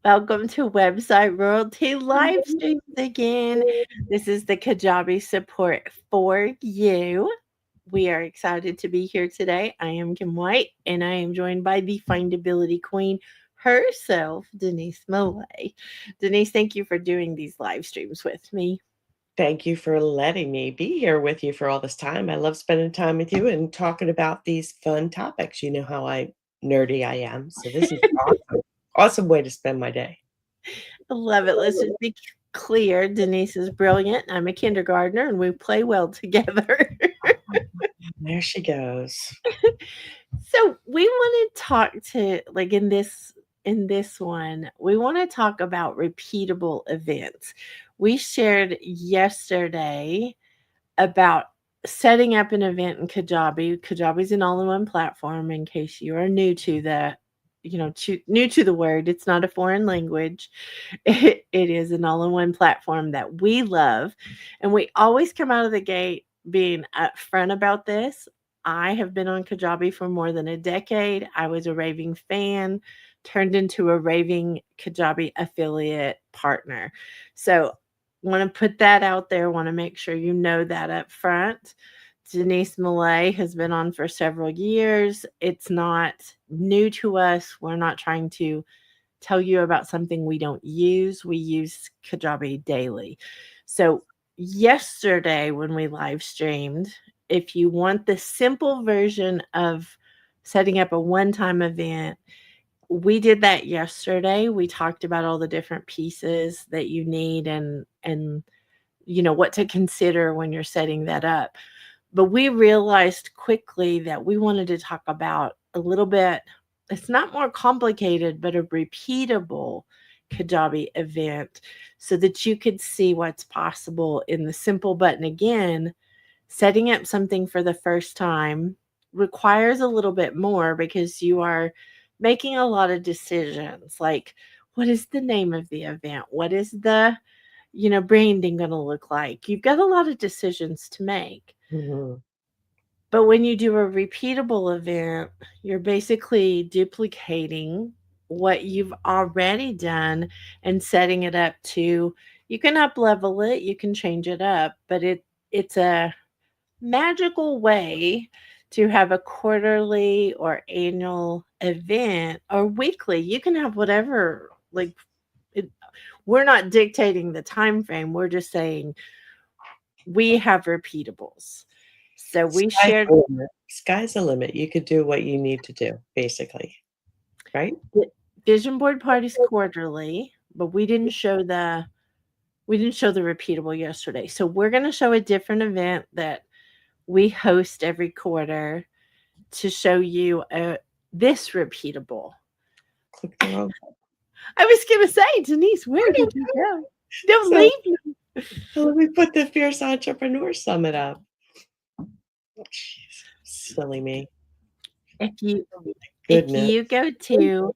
Welcome to Website Royalty Live Streams again. This is the Kajabi support for you. We are excited to be here today. I am Kim White, and I am joined by the findability queen herself, Denise Millay. Denise, thank you for doing these live streams with me. Thank you for letting me be here with you for all this time. I love spending time with you and talking about these fun topics. You know how nerdy I am. So this is awesome. Awesome way to spend my day. I love it. Let's just be clear. Denise is brilliant. I'm a kindergartner, and we play well together. There she goes. So we want to talk to like in this one, we want to talk about repeatable events. We shared yesterday about setting up an event in Kajabi. Kajabi is an all-in-one platform in case you are new to new to the word. It's not a foreign language. It is an all-in-one platform that we love. And we always come out of the gate being upfront about this. I have been on Kajabi for more than a decade. I was a raving fan, turned into a raving Kajabi affiliate partner. So want to put that out there, want to make sure you know that up front. Denise Millay has been on for several years. It's not new to us. We're not trying to tell you about something we don't use. We use Kajabi daily. So, yesterday when we live streamed, if you want the simple version of setting up a one time event, we did that yesterday. We talked about all the different pieces that you need and what to consider when you're setting that up. But we realized quickly that we wanted to talk about a little bit, it's not more complicated, but a repeatable Kajabi event so that you could see what's possible in the simple button. Again, setting up something for the first time requires a little bit more because you are making a lot of decisions like what is the name of the event? What is the branding going to look like? You've got a lot of decisions to make. Mm-hmm. But when you do a repeatable event, you're basically duplicating what you've already done and setting it up to you can up level it, you can change it up, but it's a magical way to have a quarterly or annual event or weekly. You can have whatever it, we're not dictating the time frame. We're just saying we have repeatables. So we Sky's shared the limit. Sky's the limit. You could do what you need to do, basically. Right? vision board parties quarterly, but we didn't show the repeatable yesterday. So we're going to show a different event that we host every quarter to show you this repeatable. Click the wrong. I was going to say, Denise, where did you go? Don't So leave me. let me put the Fierce Entrepreneur Summit up. Jeez, silly me. If you Oh my if goodness. you go to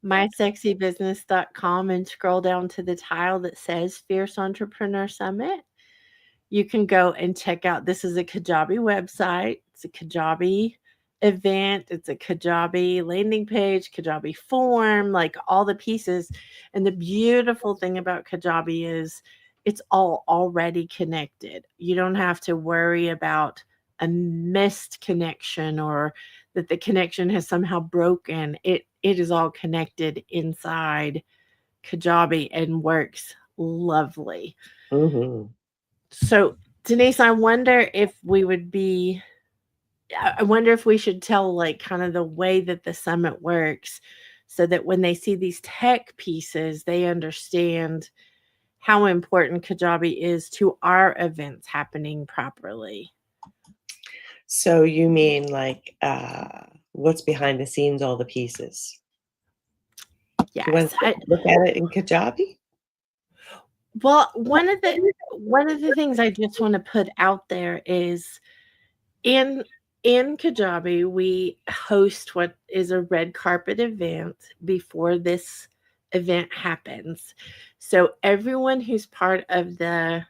mysexybusiness.com and scroll down to the tile that says Fierce Entrepreneur Summit, you can go and check out. This is a Kajabi website. It's a Kajabi event. It's a Kajabi landing page, Kajabi form, like all the pieces. And the beautiful thing about Kajabi is it's all already connected. You don't have to worry about a missed connection or that the connection has somehow broken. It is all connected inside Kajabi and works lovely. Mm-hmm. So, Denise, I wonder if we should tell like kind of the way that the summit works so that when they see these tech pieces, they understand how important Kajabi is to our events happening properly. So you mean like what's behind the scenes, all the pieces? You want Yes. to look at it in Kajabi? Well, one of the things I just want to put out there is in in Kajabi, we host what is a red carpet event before this event happens. So everyone who's part of the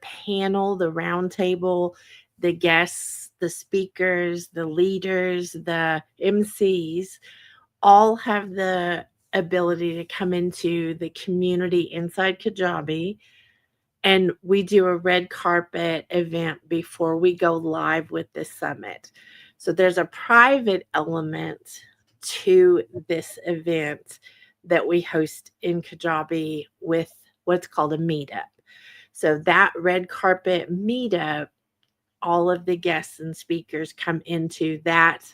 panel, the round table, the guests, the speakers, the leaders, the MCs all have the ability to come into the community inside Kajabi, and we do a red carpet event before we go live with this summit. So there's a private element to this event that we host in Kajabi with what's called a meetup. So that red carpet meetup, all of the guests and speakers come into that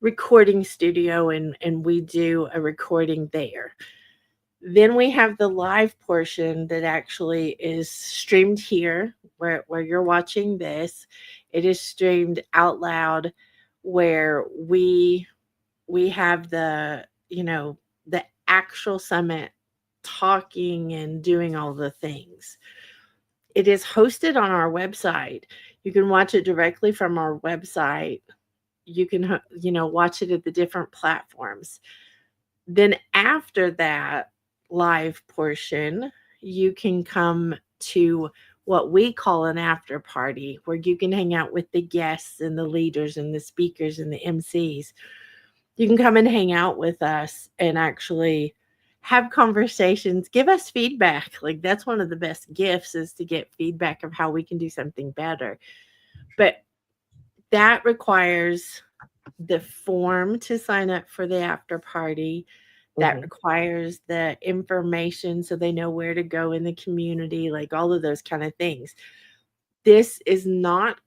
recording studio, and we do a recording there. Then we have the live portion that actually is streamed here where you're watching this. It is streamed out loud where we have the, the actual summit talking and doing all the things. It is hosted on our website. You can watch it directly from our website. You can, watch it at the different platforms. Then after that live portion, you can come to what we call an after party, where you can hang out with the guests and the leaders and the speakers and the MCs. You can come and hang out with us and actually have conversations, give us feedback. Like, that's one of the best gifts, is to get feedback of how we can do something better. But that requires the form to sign up for the after party. That Mhm. requires the information so they know where to go in the community, like all of those kind of things. This is not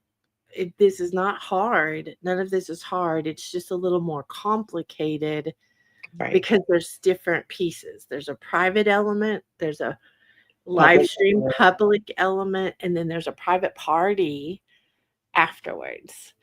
this is not hard. None of this is hard. It's just a little more complicated Right. because there's different pieces. There's a private element, there's a live Public stream element. public element, and then there's a private party afterwards.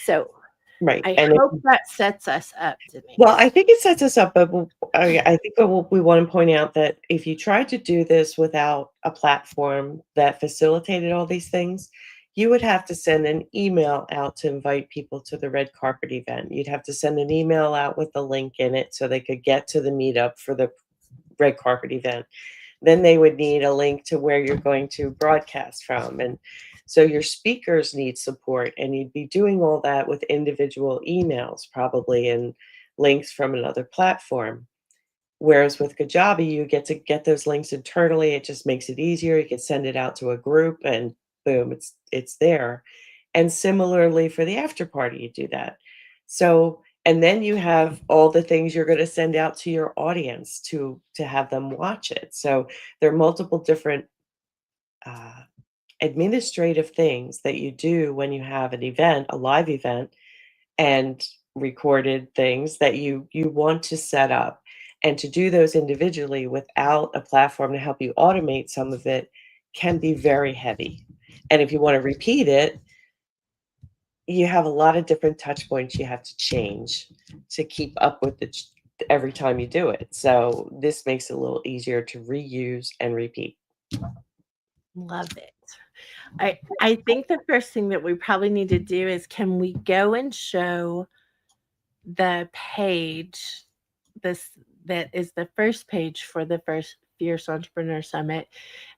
So Right, I and if hope that sets us up, well, I Denise. think it sets us up, but I think what we want to point out that if you try to do this without a platform that facilitated all these things, you would have to send an email out to invite people to the red carpet event. You'd have to send an email out with the link in it so they could get to the meetup for the red carpet event. Then they would need a link to where you're going to broadcast from. And so your speakers need support, and you'd be doing all that with individual emails, probably, and links from another platform. Whereas with Kajabi, you get those links internally. It just makes it easier. You can send it out to a group, and boom, it's there. And similarly for the after party, you do that. So, and then you have all the things you're going to send out to your audience to have them watch it. So there are multiple different uh, administrative things that you do when you have an event, a live event, and recorded things that you want to set up. And to do those individually without a platform to help you automate some of it can be very heavy. And if you want to repeat it, you have a lot of different touch points you have to change to keep up with every time you do it. So this makes it a little easier to reuse and repeat. Love it. I think the first thing that we probably need to do is, can we go and show the page, this that is the first page for the first Fierce Entrepreneur Summit.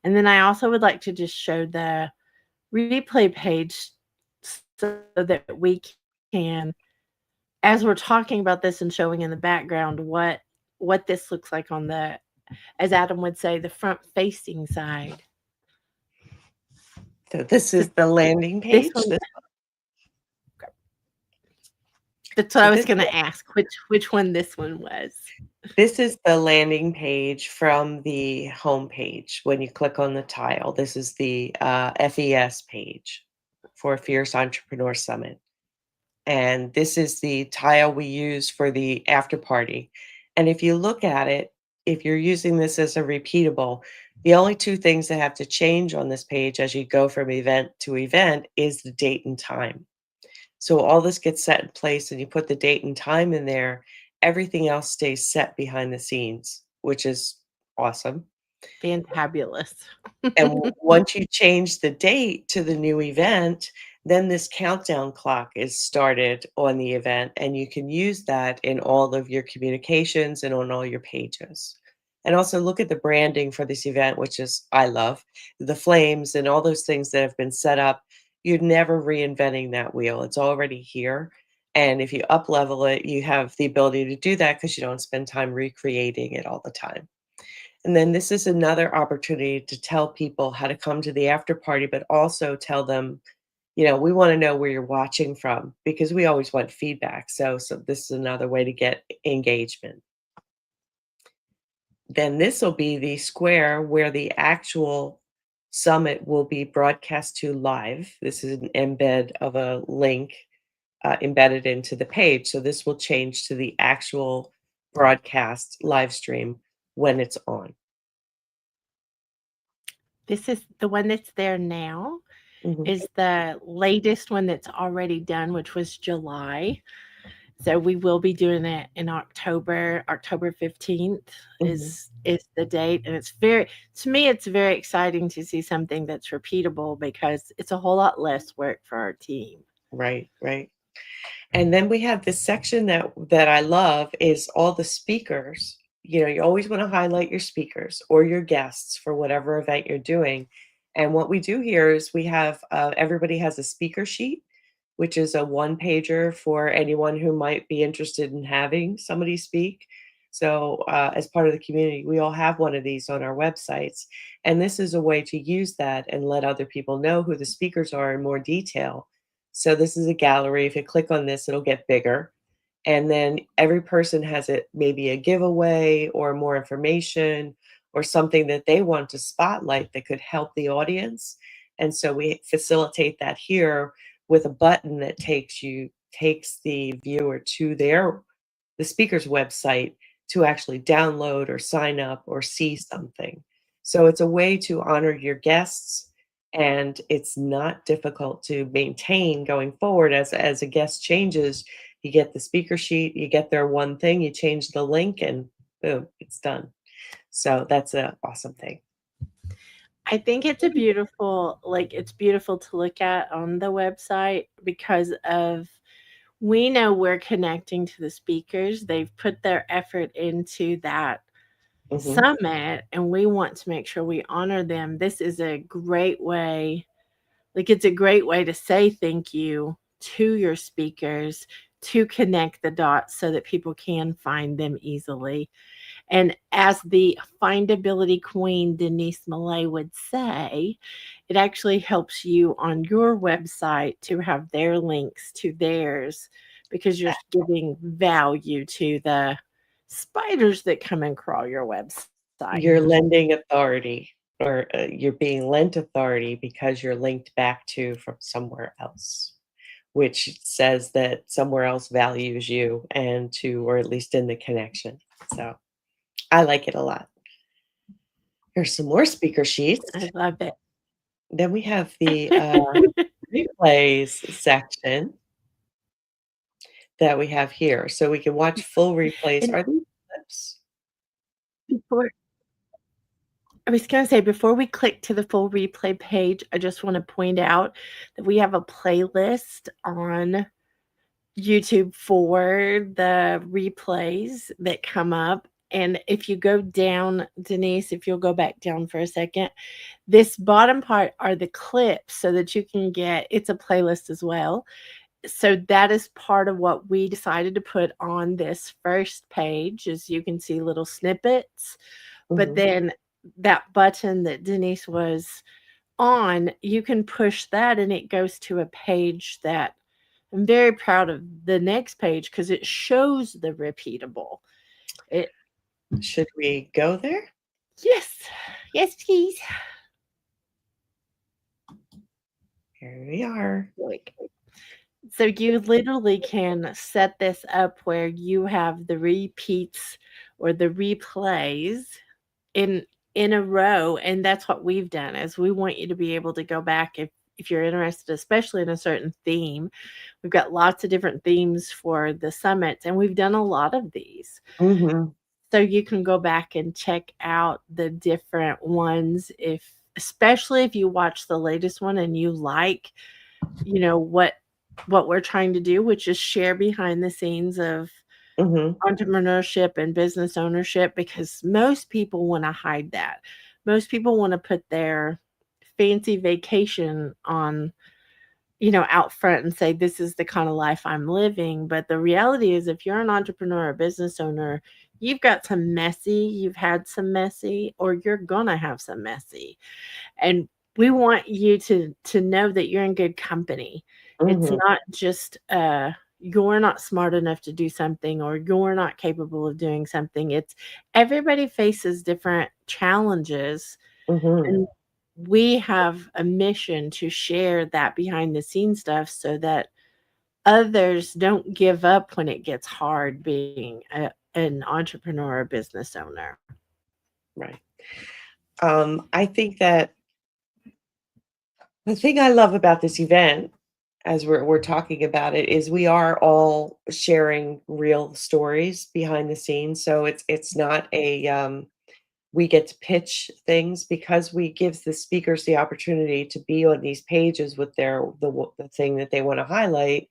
And then I also would like to just show the replay page so that we can, as we're talking about this and showing in the background what this looks like on the, as Adam would say, the front facing side. So this So is the landing this page. one, that's what So I was this going to ask, which one this one was. This is the landing page from the home page. When you click on the tile, this is the FES page for Fierce Entrepreneur Summit. And this is the tile we use for the after party. And if you look at it, if you're using this as a repeatable, the only two things that have to change on this page as you go from event to event is the date and time. So all this gets set in place and you put the date and time in there, everything else stays set behind the scenes, which is awesome. Fantabulous. And once you change the date to the new event, then this countdown clock is started on the event, and you can use that in all of your communications and on all your pages. And also look at the branding for this event, which is, I love the flames and all those things that have been set up. You're never reinventing that wheel. It's already here. And if you up level it, you have the ability to do that because you don't spend time recreating it all the time. And then this is another opportunity to tell people how to come to the after party, but also tell them, we want to know where you're watching from because we always want feedback. So this is another way to get engagement. Then this will be the square where the actual summit will be broadcast to live. This is an embed of a link embedded into the page. So this will change to the actual broadcast live stream when it's on. This is the one that's there now Mhm, is the latest one that's already done, which was July. So we will be doing it in October. October 15th mhm. is the date. And it's very to me, it's very exciting to see something that's repeatable because it's a whole lot less work for our team. Right, right. And then we have this section that I love is all the speakers. You always want to highlight your speakers or your guests for whatever event you're doing. And what we do here is we have everybody has a speaker sheet, which is a one pager for anyone who might be interested in having somebody speak. So, as part of the community, we all have one of these on our websites. And this is a way to use that and let other people know who the speakers are in more detail. So this is a gallery. If you click on this, it'll get bigger. And then every person has it maybe a giveaway or more information or something that they want to spotlight that could help the audience. And so we facilitate that here with a button that takes the viewer to the speaker's website to actually download or sign up or see something. So it's a way to honor your guests, and it's not difficult to maintain going forward as a guest changes. You get the speaker sheet, you get their one thing, you change the link, and boom, it's done. So that's an awesome thing. I think it's a beautiful it's beautiful to look at on the website because of we know we're connecting to the speakers. They've put their effort into that Hmm. summit, and we want to make sure we honor them. This is a great way it's a great way to say thank you to your speakers, to connect the dots so that people can find them easily. And as the findability queen, Denise Millay, would say, it actually helps you on your website to have their links to theirs because you're giving value to the spiders that come and crawl your website. You're lending authority, or you're being lent authority because you're linked back to from somewhere else, which says that somewhere else values you and to, or at least in the connection. So I like it a lot. Here's some more speaker sheets. I love it. Then we have the replays section that we have here. So we can watch full replays. And Are these clips? before I was gonna say, before we click to the full replay page, I just wanna point out that we have a playlist on YouTube for the replays that come up, and if you go down, Denise, if you'll go back down for a second, this bottom part are the clips so that you can get it's a playlist as well. So that is part of what we decided to put on this first page, as you can see little snippets, but Mhm. then that button that Denise was on, you can push that and it goes to a page that I'm very proud of the next page because it shows the repeatable. It Should we go there? yes, yes, please. Here we are. Like, so you literally can set this up where you have the repeats or the replays in in a row, and that's what we've done is we want you to be able to go back if you're interested, especially in a certain theme. We've got lots of different themes for the summits, and we've done a lot of these. Mhm. So you can go back and check out the different ones if especially if you watch the latest one and you like, what we're trying to do, which is share behind the scenes of Mhm. entrepreneurship and business ownership because most people wanna hide that. Most people wanna put their fancy vacation on out front and say, this is the kind of life I'm living. But the reality is, if you're an entrepreneur or business owner, you've had some messy, or you're going to have some messy. And we want you to know that you're in good company. It's Mhm. not just you're not smart enough to do something, or you're not capable of doing something. It's everybody faces different challenges, Mhm. and we have a mission to share that behind the scenes stuff so that others don't give up when it gets hard being an entrepreneur or business owner. Right. I think that the thing I love about this event, as we're talking about it, is we are all sharing real stories behind the scenes. So it's not a we get to pitch things because we gives the speakers the opportunity to be on these pages with the thing that they want to highlight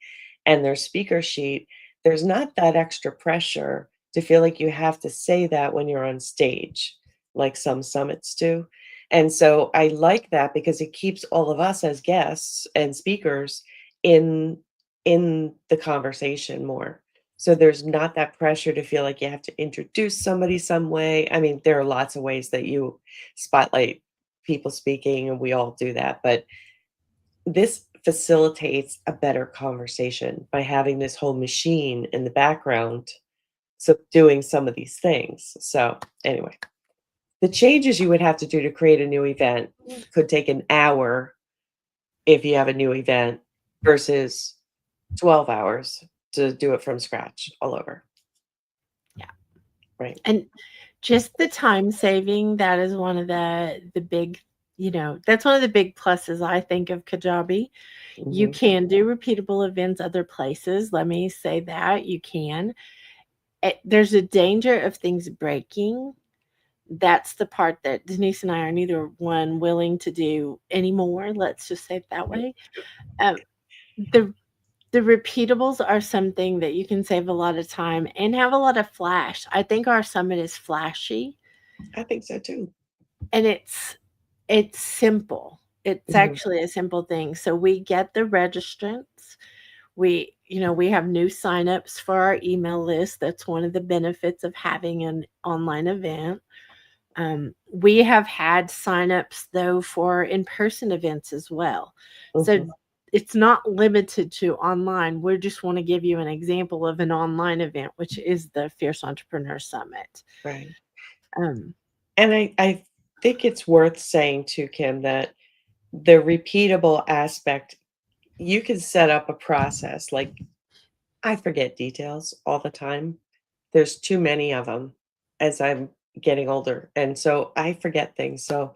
and their speaker sheet. There's not that extra pressure to feel like you have to say that when you're on stage, like some summits do. And so I like that because it keeps all of us as guests and speakers in in the conversation more. So there's not that pressure to feel like you have to introduce somebody some way. I mean, there are lots of ways that you spotlight people speaking, and we all do that. But this facilitates a better conversation by having this whole machine in the background, so doing some of these things. So anyway, the changes you would have to do to create a new event could take an hour if you have a new event versus 12 hours to do it from scratch all over. Yeah. Right. And just the time saving, that is one of the big, that's one of the big pluses I think of Kajabi. You Mhm. can do repeatable events other places. Let me say that you can. There's a danger of things breaking. That's the part that Denise and I are neither one willing to do anymore. Let's just say it that way. Um, the the repeatables are something that you can save a lot of time and have a lot of flash. I think our summit is flashy, I think so too. and it's simple. It's Mhm, actually a simple thing. So we get the registrants. We have new signups for our email list. That's one of the benefits of having an online event. We have had signups though for in-person events as well. So mhm, it's not limited to online. We just want to give you an example of an online event, which is the Fierce Entrepreneur Summit. right. Um, And I think it's worth saying too, Kim, that the repeatable aspect, you can set up a process. Like, I forget details all the time. There's too many of them as I'm getting older, and so I forget things. So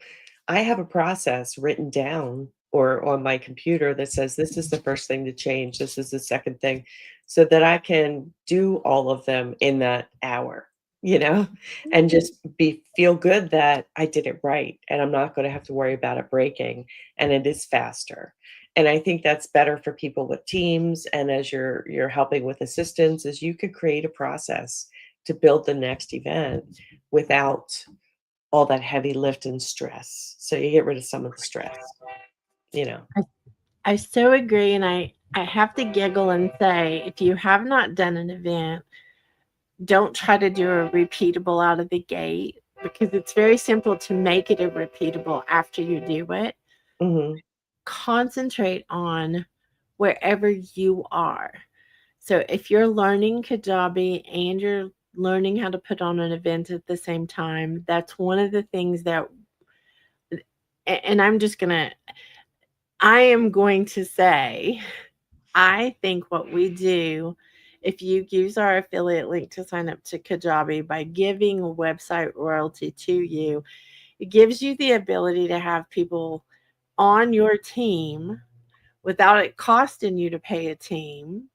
I have a process written down or on my computer that says, "This is the first thing to change, this is the second thing," so that I can do all of them in that hour, you know, and just be feel good that I did it right, and I'm not gonna have to worry about it breaking, and it is faster. And I think that's better for people with teams, and as you're helping with assistants, is you could create a process to build the next event without all that heavy lift and stress. So you get rid of some of the stress, you know? I, I so agree, and I have to giggle and say, if you have not done an event, don't try to do a repeatable out of the gate, because it's very simple to make it a repeatable after you do it. Mhm, Concentrate on wherever you are. So if you're learning Kajabi and you're learning how to put on an event at the same time, that's one of the things that, and I am going to say, I think what we do, if you use our affiliate link to sign up to Kajabi by giving a website royalty to you, it gives you the ability to have people on your team without it costing you to pay a team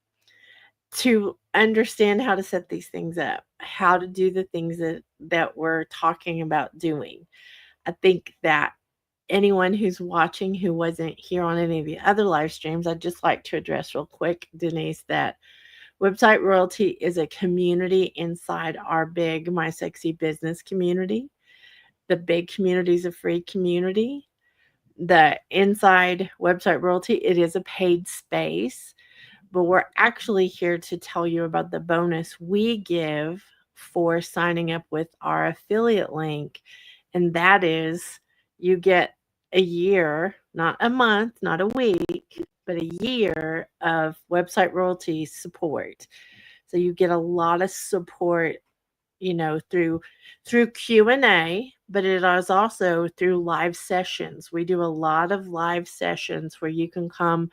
to understand how to set these things up, how to do the things that we're talking about doing. I think that anyone who's watching who wasn't here on any of the other live streams, I'd just like to address real quick, Denise, that Website Royalty is a community inside our big My Sexy Business community. The big community is a free community. the inside website royalty, it is a paid space, but we're actually here to tell you about the bonus we give for signing up with our affiliate link. And that is you get a year, not a month, not a week, but a year of website royalty support. So you get a lot of support, through Q&A, but it is also through live sessions. We do a lot of live sessions where you can come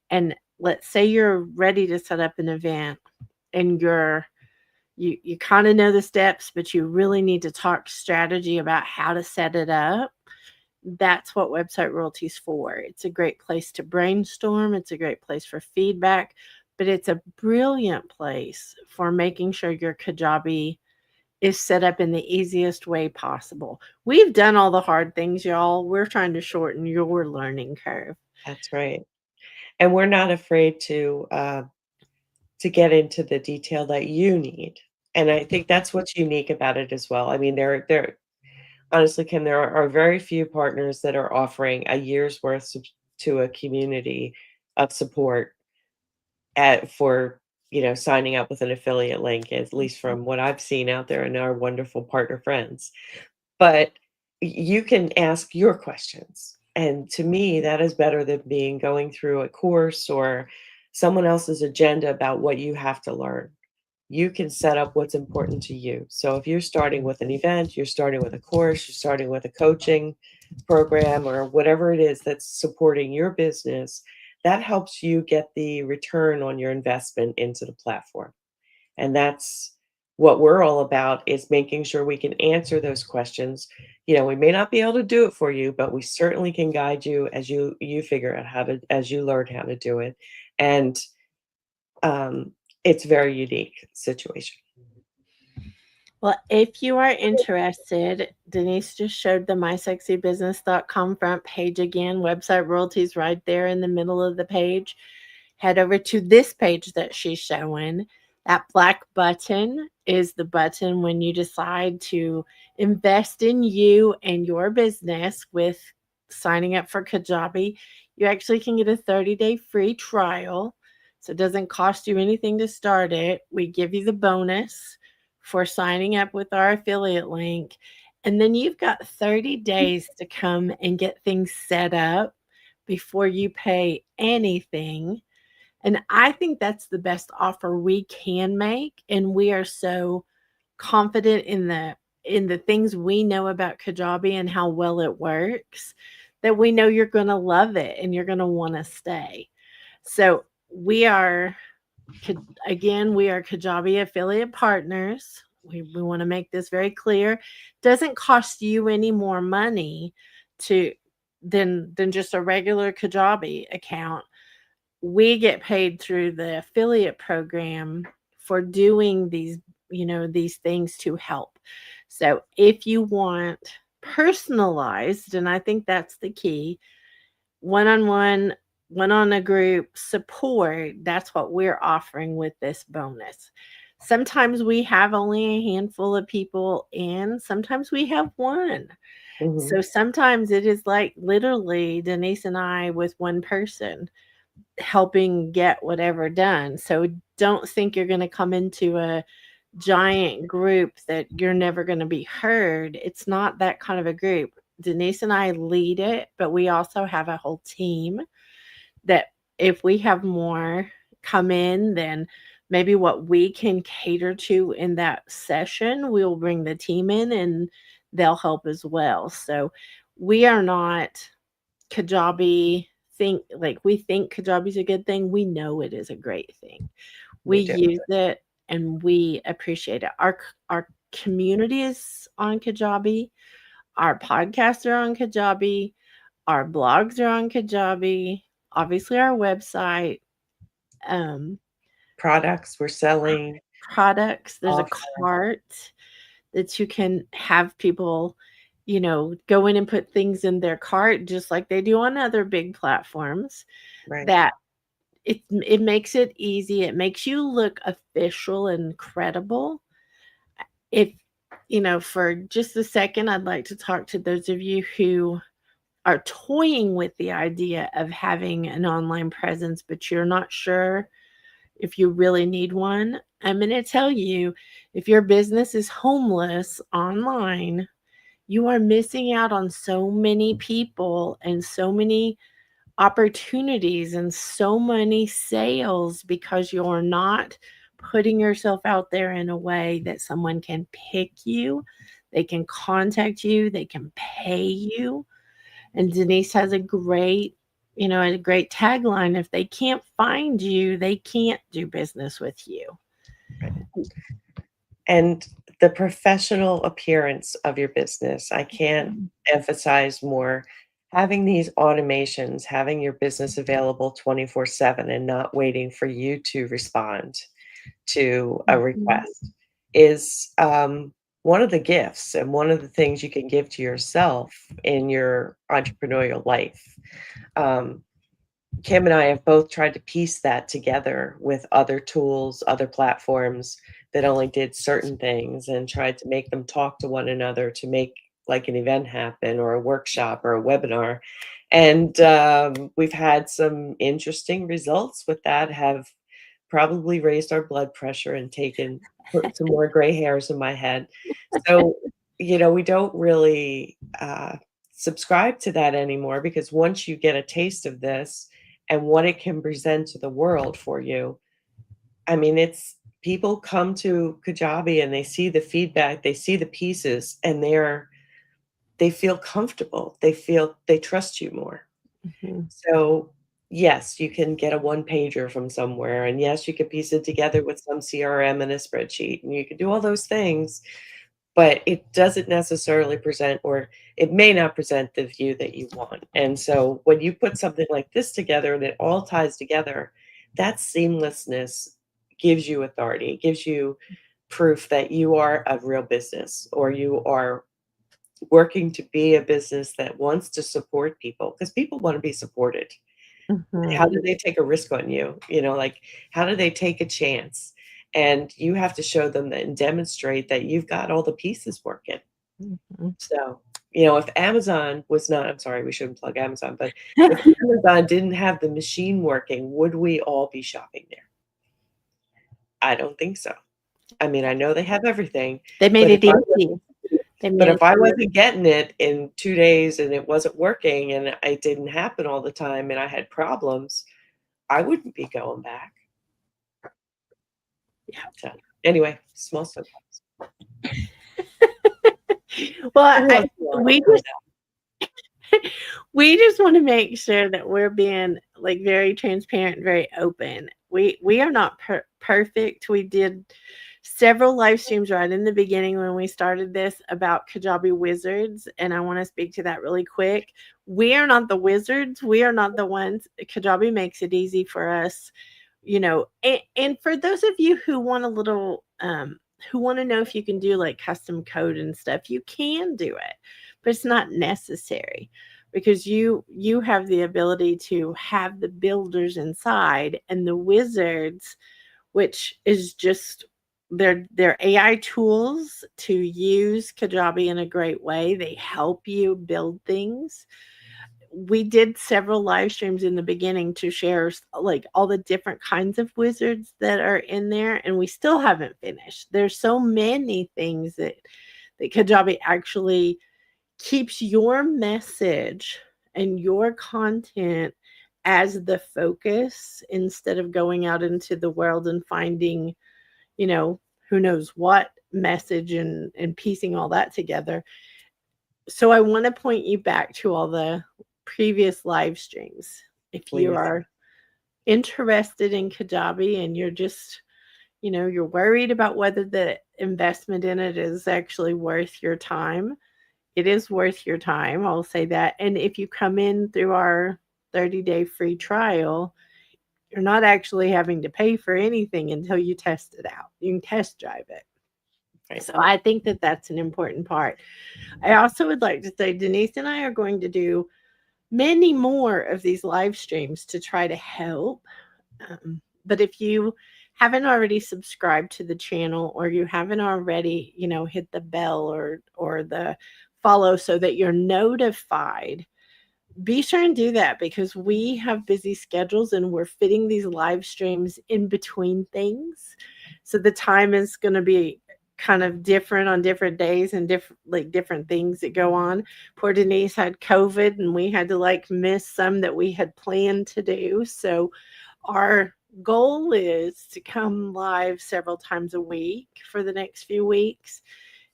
and let's say you're ready to set up an event and you kind of know the steps, but you really need to talk strategy about how to set it up. That's what website royalties for. It's a great place to brainstorm, it's a great place for feedback, but it's a brilliant place for making sure your Kajabi is set up in the easiest way possible. We've done all the hard things, y'all. We're trying to shorten your learning curve. That's right. And we're not afraid to get into the detail that you need. And I think that's what's unique about it as well. I mean, there honestly, Kim, there are very few partners that are offering a year's worth to a community of support for signing up with an affiliate link, at least from what I've seen out there and our wonderful partner friends. But you can ask your questions. And to me, that is better than being going through a course or someone else's agenda about what you have to learn. You can set up what's important to you. So if you're starting with an event, you're starting with a course, you're starting with a coaching program, or whatever it is that's supporting your business, that helps you get the return on your investment into the platform. And that's what we're all about, is making sure we can answer those questions. We may not be able to do it for you, but we certainly can guide you as you figure out how to as you learn how to do it. And it's a very unique situation. Well, if you are interested, Denise just showed the mysexybusiness.com front page again. Website royalties right there in the middle of the page. Head over to this page that she's showing. That black button is the button when you decide to invest in you and your business with signing up for Kajabi. You actually can get a 30-day free trial. So it doesn't cost you anything to start it. We give you the bonus for signing up with our affiliate link. And then you've got 30 days to come and get things set up before you pay anything. And I think that's the best offer we can make. And we are so confident in the things we know about Kajabi and how well it works that we know you're going to love it and you're going to want to stay. So we are again, we are Kajabi affiliate partners. We want to make this very clear. Doesn't cost you any more money to than just a regular Kajabi account. We get paid through the affiliate program for doing these things to help. So if you want personalized, and I think that's the key, one-on-one, one on a group support, that's what we're offering with this bonus. Sometimes we have only a handful of people in, sometimes we have one. Mhm. So sometimes it is like literally Denise and I with one person helping get whatever done. So don't think you're going to come into a giant group that you're never going to be heard. It's not that kind of a group. Denise and I lead it, but we also have a whole team that if we have more come in, then maybe what we can cater to in that session, we'll bring the team in and they'll help as well. So we are not Kajabi we think Kajabi's a good thing. We know it is a great thing. We We do. use it and we appreciate it. Our community is on Kajabi. Our podcasts are on Kajabi. Our blogs are on Kajabi. Obviously, our website, um, Products we're selling, products. There's a offer, cart that you can have people, go in and put things in their cart just like they do on other big platforms. right? That it makes it easy. It makes you look official and credible. If for just a second, I'd like to talk to those of you who are toying with the idea of having an online presence, but you're not sure if you really need one, I'm going to tell you, if your business is homeless online, you are missing out on so many people and so many opportunities and so many sales because you're not putting yourself out there in a way that someone can pick you, they can contact you, they can pay you. And Denise has a great tagline: if they can't find you, they can't do business with you. Right. And the professional appearance of your business, I can't Mhm. emphasize more having these automations, having your business available 24/7 and not waiting for you to respond to a Mhm. request is, one of the gifts and one of the things you can give to yourself in your entrepreneurial life. Um, Kim and I have both tried to piece that together with other tools, other platforms that only did certain things and tried to make them talk to one another to make like an event happen or a workshop or a webinar. And we've had some interesting results with that, have probably raised our blood pressure and put some more gray hairs in my head. So, we don't really subscribe to that anymore because once you get a taste of this and what it can present to the world for you, I mean, it's people come to Kajabi and they see the feedback, they see the pieces, and they feel comfortable. They trust you more. Mhm. So, yes, you can get a one pager from somewhere, and yes, you can piece it together with some CRM and a spreadsheet, and you can do all those things, but it doesn't necessarily present, or it may not present the view that you want. And so when you put something like this together and it all ties together, that seamlessness gives you authority. It gives you proof that you are a real business or you are working to be a business that wants to support people because people want to be supported. How Mhm. do they take a risk on you? Like, how do they take a chance? And you have to show them that and demonstrate that you've got all the pieces working. Mhm. So, if Amazon was not, I'm sorry, we shouldn't plug Amazon, but if Amazon didn't have the machine working, would we all be shopping there? I don't think so. I mean, I know they have everything, They made but if it I easy. They but made if it I wasn't getting it in 2 days and it wasn't working and it didn't happen all the time and I had problems, I wouldn't be going back. yeah. So, anyway, small soapbox. Well, Who else do you want we to find just we just want to make sure that we're being like very transparent, very open. We are not perfect. We did several live streams right in the beginning when we started this about Kajabi wizards, and I want to speak to that really quick. We are not the wizards. We are not the ones. Kajabi makes it easy for us, and for those of you who want a little who want to know if you can do like custom code and stuff, you can do it, but it's not necessary because you have the ability to have the builders inside and the wizards, which is just they're AI tools to use Kajabi in a great way. They help you build things. We did several live streams in the beginning to share like all the different kinds of wizards that are in there, and we still haven't finished. There's so many things that Kajabi actually keeps your message and your content as the focus instead of going out into the world and finding, you know, who knows what message and piecing all that together. So I want to point you back to all the previous live streams. If you please? are interested in Kajabi and you're just, you're worried about whether the investment in it is actually worth your time, it is worth your time. I'll say that. And if you come in through our 30-day free trial, you're not actually having to pay for anything until you test it out. You can test drive it. Right. So I think that that's an important part. I also would like to say Denise and I are going to do many more of these live streams to try to help. But if you haven't already subscribed to the channel or you haven't already, hit the bell or the follow so that you're notified be sure and do that because we have busy schedules and we're fitting these live streams in between things. So the time is going to be kind of different on different days and different things that go on. Poor Denise had COVID and we had to like miss some that we had planned to do. So our goal is to come live several times a week for the next few weeks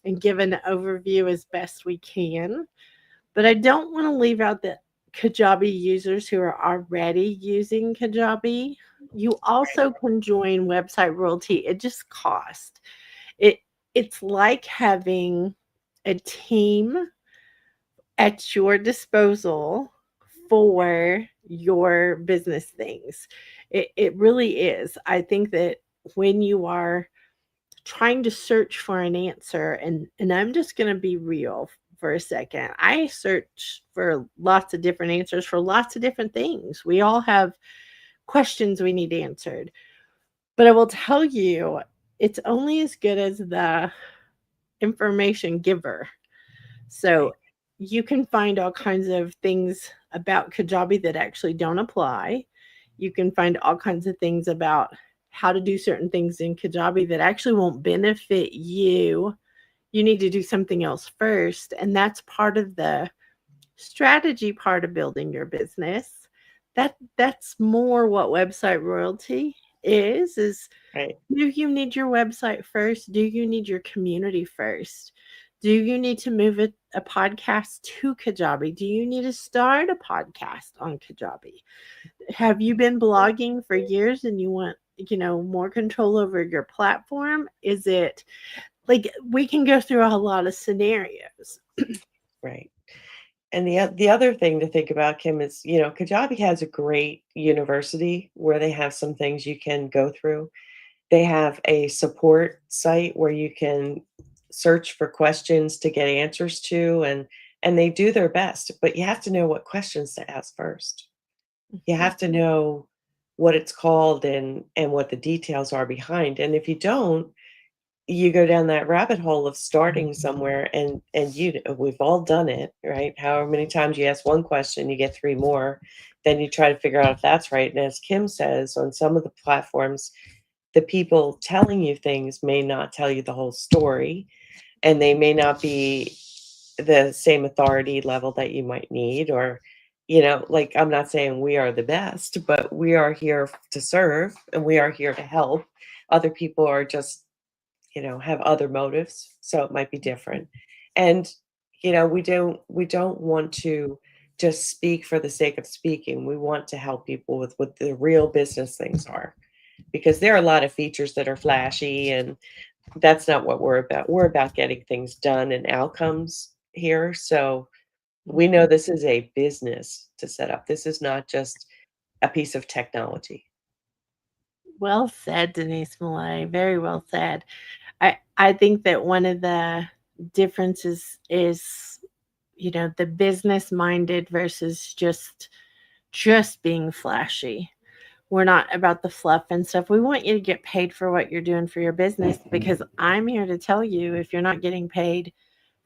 and give an overview as best we can. But I don't want to leave out the Kajabi users who are already using Kajabi. You also can join website royalty. It just costs. It it's like having a team at your disposal for your business things. It really is. I think that when you are trying to search for an answer, and I'm just going to be real for a second. I search for lots of different answers for lots of different things. We all have questions we need answered. But I will tell you, it's only as good as the information giver. Right. So you can find all kinds of things about Kajabi that actually don't apply. You can find all kinds of things about how to do certain things in Kajabi that actually won't benefit you. You need to do something else first. And that's part of the strategy part of building your business. That's more what website royalty is Right. do you need your website first? Do you need your community first? Do you need to move a podcast to Kajabi? Do you need to start a podcast on Kajabi? Have you been blogging for years and you want, more control over your platform? Is it like we can go through a lot of scenarios? Right. And the other thing to think about, Kim, is, Kajabi has a great university where they have some things you can go through. They have a support site where you can search for questions to get answers to, and they do their best, but you have to know what questions to ask first. You Mhm. have to know what it's called and what the details are behind. And if you don't, you go down that rabbit hole of starting somewhere, and we've all done it, right? However many times you ask one question, you get three more, then you try to figure out if that's right. And as Kim says, on some of the platforms, the people telling you things may not tell you the whole story, and they may not be the same authority level that you might need. Or, like, I'm not saying we are the best, but we are here to serve and we are here to help. Other people are just, have other motives, so it might be different. And, we don't want to just speak for the sake of speaking. We want to help people with what the real business things are, because there are a lot of features that are flashy, and that's not what we're about. We're about getting things done and outcomes here. So we know this is a business to set up. This is not just a piece of technology. Well said, Denise Millay. Very well said. I think that one of the differences is, the business minded versus just being flashy. We're not about the fluff and stuff. We want you to get paid for what you're doing for your business because I'm here to tell you if you're not getting paid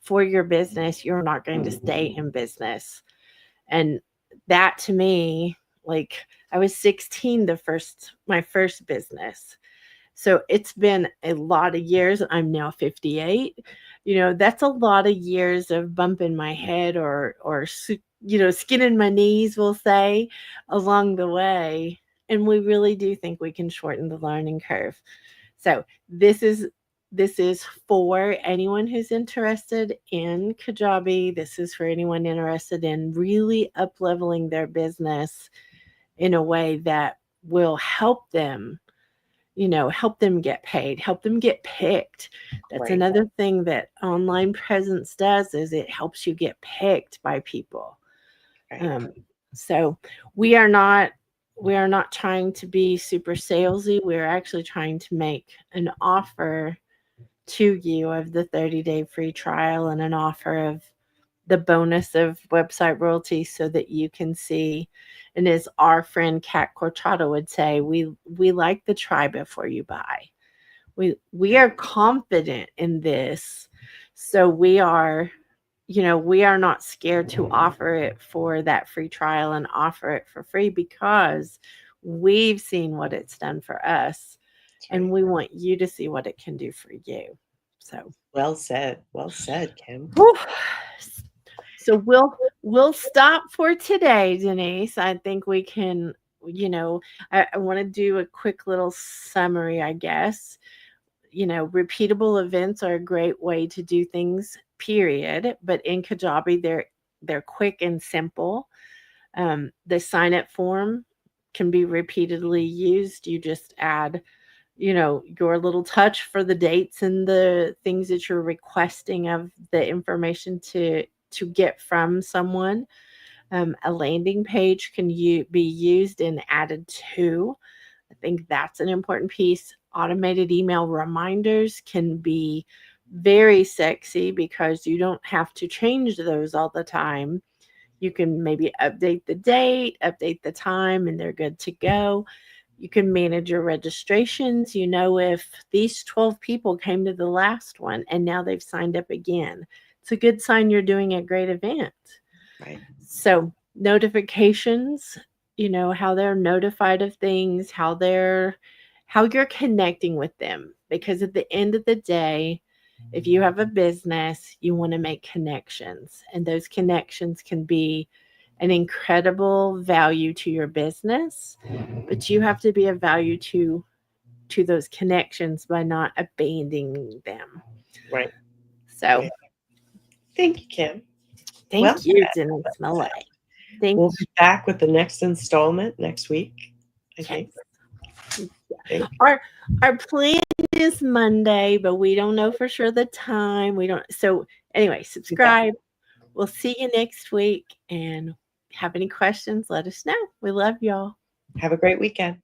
for your business, you're not going to stay in business. And that to me, like I was 16 my first business. So it's been a lot of years. I'm now 58. That's a lot of years of bumping my head or skinning my knees, we'll say, along the way. And we really do think we can shorten the learning curve. So this is for anyone who's interested in Kajabi. This is for anyone interested in really up leveling their business in a way that will help them get paid, help them get picked. That's Right. another thing that online presence does is it helps you get picked by people. Right. Um, so we are not we are not trying to be super salesy. We're actually trying to make an offer to you of the 30-day free trial and an offer of the bonus of website royalty so that you can see. And as our friend Kat Corchado would say, we like the try before you buy. We Right. are confident in this. So we are, we are not scared to offer it for that free trial and offer it for free because we've seen what it's done for us That's and right. we want you to see what it can do for you. So, Well said. Well said, Kim. whew. So we'll stop for today, Denise. I think we can, you know, I want to do a quick little summary, I guess. Repeatable events are a great way to do things, period. But in Kajabi, they're quick and simple. The sign up form can be repeatedly used. You just add, your little touch for the dates and the things that you're requesting of the information to get from someone. A landing page can be used and added to. I think that's an important piece. Automated email reminders can be very sexy because you don't have to change those all the time. You can maybe update the date, update the time, and they're good to go. You can manage your registrations. If these 12 people came to the last one and now they've signed up again, it's a good sign you're doing a great event. Right. So, notifications, how they're notified of things, how you're connecting with them, because at the end of the day, if you have a business, you want to make connections, and those connections can be an incredible value to your business, but you have to be a value to those connections by not abandoning them. Right. So, Right. Thank you, Kim. Well thank you, said. Denise Well said. Millay. Thank We'll be back with the next installment next week, I you. think. Think. Our plan is Monday, but we don't know for sure the time. We don't. So anyway, You bet. subscribe. We'll see you next week. And have any questions? Let us know. We love y'all. Have a great weekend.